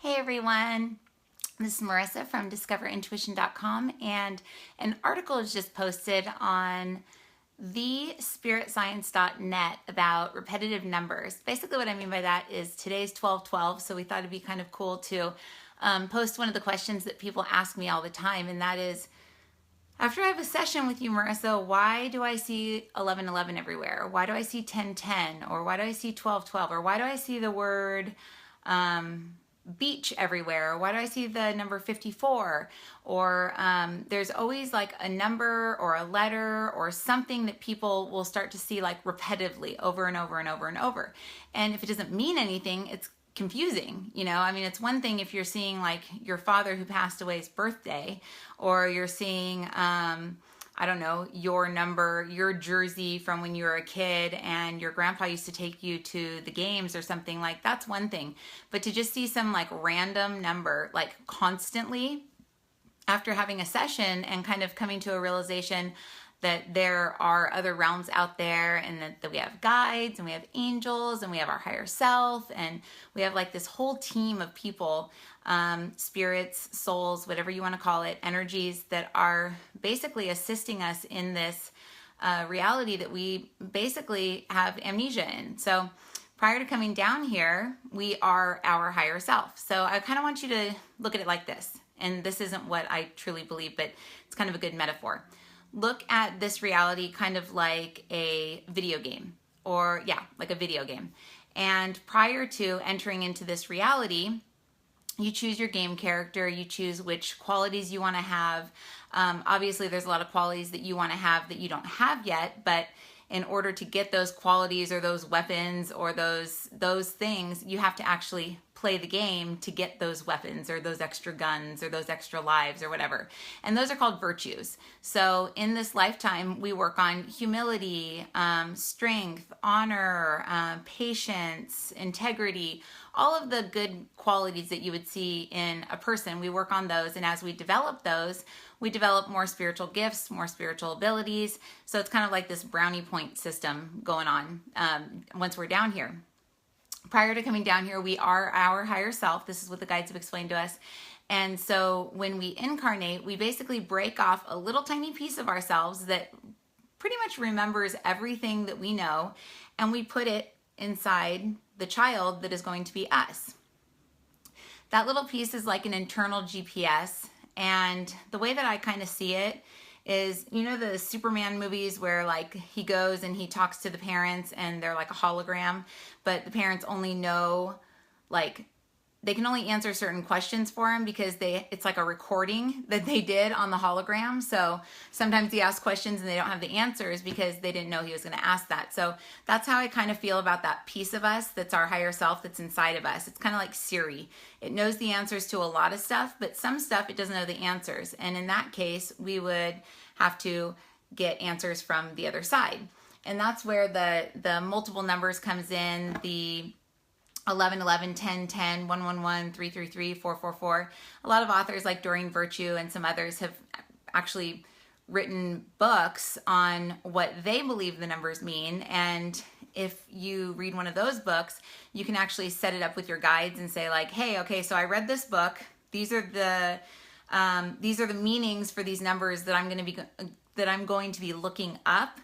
Hey everyone, this is Marissa from discoverintuition.com, and an article is just posted on thespiritscience.net about repetitive numbers. Basically what I mean by that is today's 12/12, so we thought it'd be kind of cool to post one of the questions that people ask me all the time, and that is, after I have a session with you, Marissa, why do I see 11:11 everywhere? Or why do I see 10:10? Or why do I see 12:12? Or why do I see the word beach everywhere? Why do I see the number 54? Or there's always like a number or a letter or something that people will start to see like repetitively over and over and over and over. And if it doesn't mean anything, it's confusing. I mean, it's one thing if you're seeing like your father who passed away's birthday, or you're seeing I don't know, your number, your jersey from when you were a kid and your grandpa used to take you to the games or something, like that's one thing. But to just see some like random number like constantly after having a session and kind of coming to a realization that there are other realms out there, and that we have guides and we have angels and we have our higher self, and we have like this whole team of people, spirits, souls, whatever you want to call it, energies that are basically assisting us in this reality that we basically have amnesia in. So prior to coming down here, we are our higher self. So I kind of want you to look at it like this. And this isn't what I truly believe, but it's kind of a good metaphor. Look at this reality kind of like a video game, or like a video game. And prior to entering into this reality, you choose your game character, you choose which qualities you want to have. Obviously, there's a lot of qualities that you want to have that you don't have yet, but in order to get those qualities or those weapons or those things, you have to actually play the game to get those weapons or those extra guns or those extra lives or whatever. And those are called virtues. So in this lifetime, we work on humility, strength, honor, patience, integrity, all of the good qualities that you would see in a person. We work on those, and as we develop those, we develop more spiritual gifts, more spiritual abilities. So it's kind of like this brownie point system going on once we're down here. Prior to coming down here, we are our higher self. This is what the guides have explained to us. And so when we incarnate, we basically break off a little tiny piece of ourselves that pretty much remembers everything that we know, and we put it inside the child that is going to be us. That little piece is like an internal GPS. And the way that I kind of see it is, the Superman movies where like he goes and he talks to the parents and they're like a hologram, but the parents only know, like, they can only answer certain questions for him because it's like a recording that they did on the hologram. So sometimes he asks questions and they don't have the answers because they didn't know he was going to ask that. So that's how I kind of feel about that piece of us that's our higher self that's inside of us. It's kind of like Siri. It knows the answers to a lot of stuff, but some stuff it doesn't know the answers. And in that case, we would have to get answers from the other side. And that's where the multiple numbers comes in, the 11, 11, 10, 10, 1, 1, 1, 3, 3, 3, 4, 4, 4. A lot of authors like Doreen Virtue and some others have actually written books on what they believe the numbers mean. And if you read one of those books, you can actually set it up with your guides and say like, hey, okay, so I read this book. These are the meanings for these numbers that I'm going to be looking up.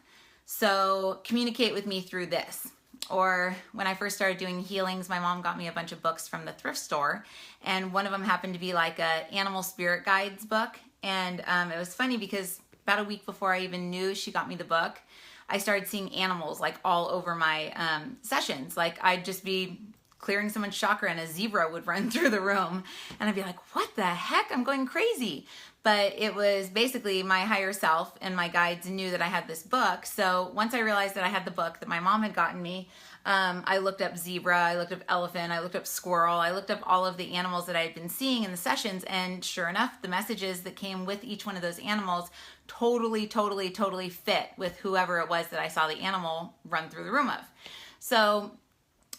So communicate with me through this. Or when I first started doing healings, my mom got me a bunch of books from the thrift store, and one of them happened to be like a animal spirit guides book. And it was funny because about a week before I even knew she got me the book, I started seeing animals like all over my sessions. Like I'd just be clearing someone's chakra and a zebra would run through the room, and I'd be like, what the heck? I'm going crazy. But it was basically my higher self and my guides knew that I had this book. So once I realized that I had the book that my mom had gotten me, I looked up zebra, I looked up elephant, I looked up squirrel, I looked up all of the animals that I had been seeing in the sessions, and sure enough, the messages that came with each one of those animals totally fit with whoever it was that I saw the animal run through the room of. So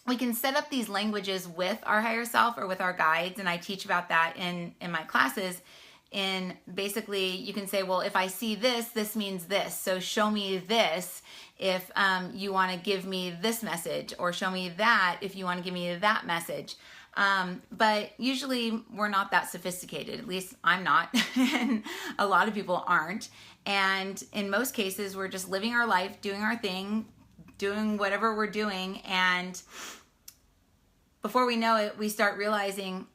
we can set up these languages with our higher self or with our guides, and I teach about that in my classes. And basically you can say, well, if I see this, this means this. So show me this if you want to give me this message, or show me that if you want to give me that message. But usually we're not that sophisticated. At least I'm not, and a lot of people aren't. And in most cases, we're just living our life, doing our thing, doing whatever we're doing. And before we know it, we start realizing,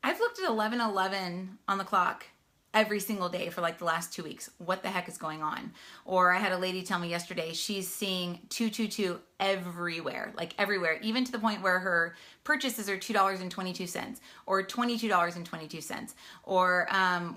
I've looked at 11:11 on the clock every single day for like the last 2 weeks. What the heck is going on? Or I had a lady tell me yesterday she's seeing 222 everywhere, like everywhere, even to the point where her purchases are $2.22 or $22.22. Or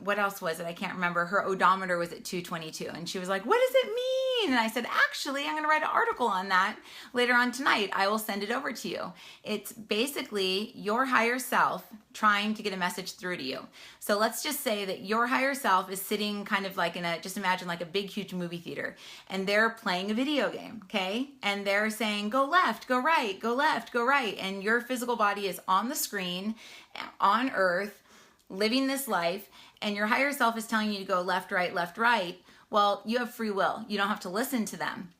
what else was it? I can't remember. Her odometer was at 222. And she was like, what does it mean? And I said, actually, I'm going to write an article on that later on tonight. I will send it over to you. It's basically your higher self trying to get a message through to you. So let's just say that your higher self is sitting kind of like in a, just imagine like a big, huge movie theater, and they're playing a video game, okay? And they're saying, go left, go right, go left, go right. And your physical body is on the screen, on earth, living this life, and your higher self is telling you to go left, right, left, right. Well, you have free will. You don't have to listen to them.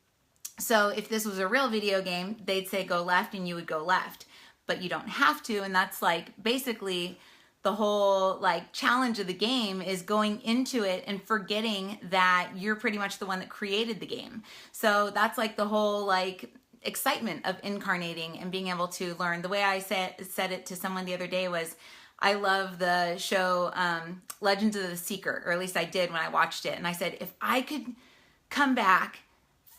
So if this was a real video game, they'd say go left and you would go left, but you don't have to. And that's like basically the whole like challenge of the game is going into it and forgetting that you're pretty much the one that created the game. So that's like the whole like excitement of incarnating and being able to learn. The way I said it to someone the other day was, I love the show Legends of the Seeker, or at least I did when I watched it. And I said, if I could come back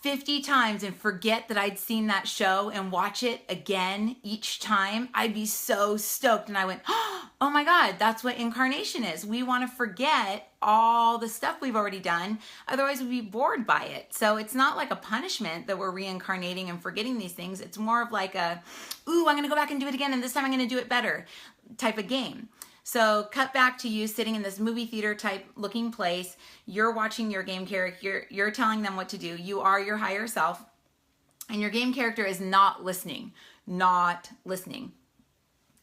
50 times and forget that I'd seen that show and watch it again each time, I'd be so stoked. And I went, oh my God, that's what incarnation is. We want to forget all the stuff we've already done. Otherwise we'd be bored by it. So it's not like a punishment that we're reincarnating and forgetting these things. It's more of like a, ooh, I'm going to go back and do it again. And this time I'm going to do it better type of game. So cut back to you sitting in this movie theater type looking place. You're watching your game character. You're telling them what to do. You are your higher self. And your game character is not listening. Not listening.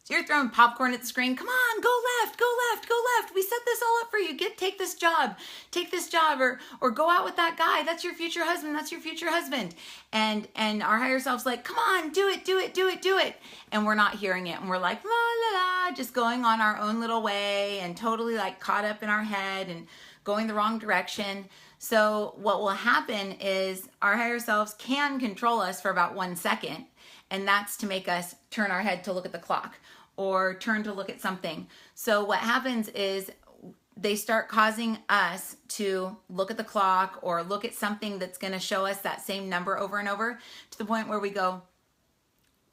So you're throwing popcorn at the screen. Come on, go left, go left, go left. We set this all up for you. Take this job, or go out with that guy. That's your future husband. That's your future husband. And our higher self's like, come on, do it, do it, do it, do it. And we're not hearing it. And we're like, la, la, la, just going on our own little way and totally like caught up in our head and going the wrong direction. So what will happen is our higher selves can control us for about 1 second. And that's to make us turn our head to look at the clock or turn to look at something. So what happens is they start causing us to look at the clock or look at something that's going to show us that same number over and over, to the point where we go,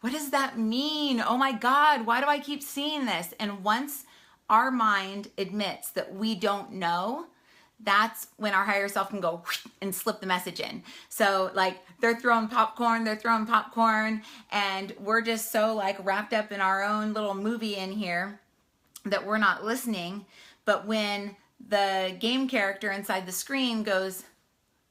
what does that mean? Oh my God, why do I keep seeing this? And once our mind admits that we don't know, that's when our higher self can go and slip the message in. So like they're throwing popcorn, and we're just so like wrapped up in our own little movie in here that we're not listening. But when the game character inside the screen goes,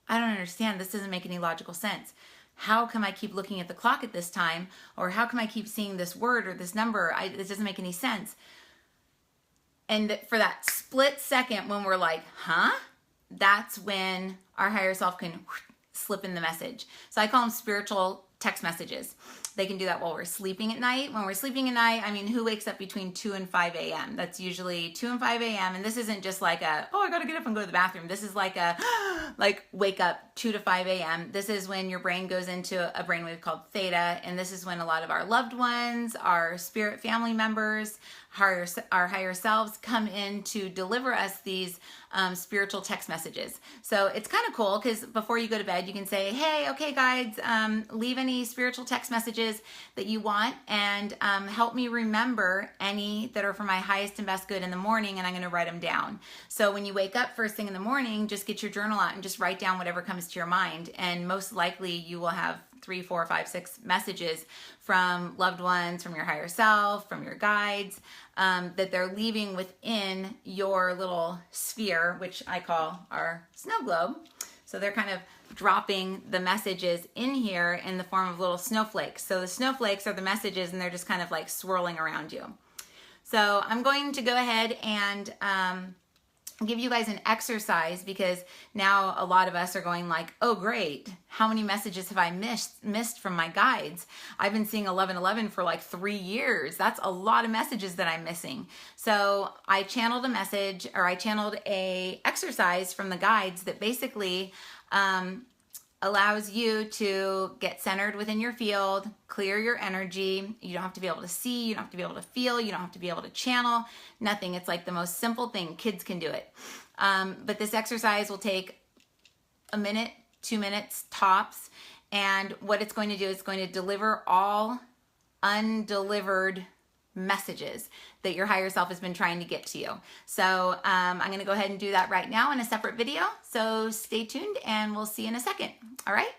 I don't understand, this doesn't make any logical sense. How come I keep looking at the clock at this time? Or how come I keep seeing this word or this number? This doesn't make any sense. And for that split second when we're like, huh? That's when our higher self can slip in the message. So I call them spiritual text messages. They can do that while we're sleeping at night. When we're sleeping at night, I mean, who wakes up between 2 and 5 a.m.? That's usually 2 and 5 a.m. And this isn't just like a, oh, I got to get up and go to the bathroom. This is like a, like wake up 2 to 5 a.m. This is when your brain goes into a brainwave called theta. And this is when a lot of our loved ones, our spirit family members, our higher selves come in to deliver us these spiritual text messages. So it's kind of cool because before you go to bed, you can say, hey, okay, guides, leave any spiritual text messages that you want and help me remember any that are for my highest and best good in the morning, and I'm going to write them down. So when you wake up first thing in the morning, just get your journal out and just write down whatever comes to your mind. And most likely you will have 3, 4, 5, 6 messages from loved ones, from your higher self, from your guides, that they're leaving within your little sphere, which I call our snow globe. So they're kind of dropping the messages in here in the form of little snowflakes. So the snowflakes are the messages, and they're just kind of like swirling around you. So I'm going to go ahead and give you guys an exercise, because now a lot of us are going like, oh great, how many messages have I missed from my guides? I've been seeing 1111 for like 3 years. That's a lot of messages that I'm missing. So I channeled a message, or I channeled a exercise from the guides that basically allows you to get centered within your field, clear your energy. You don't have to be able to see, you don't have to be able to feel, you don't have to be able to channel, nothing. It's like the most simple thing. Kids can do it. But this exercise will take a minute, 2 minutes tops. And what it's going to do is going to deliver all undelivered messages that your higher self has been trying to get to you. So I'm going to go ahead and do that right now in a separate video. So stay tuned and we'll see you in a second. All right.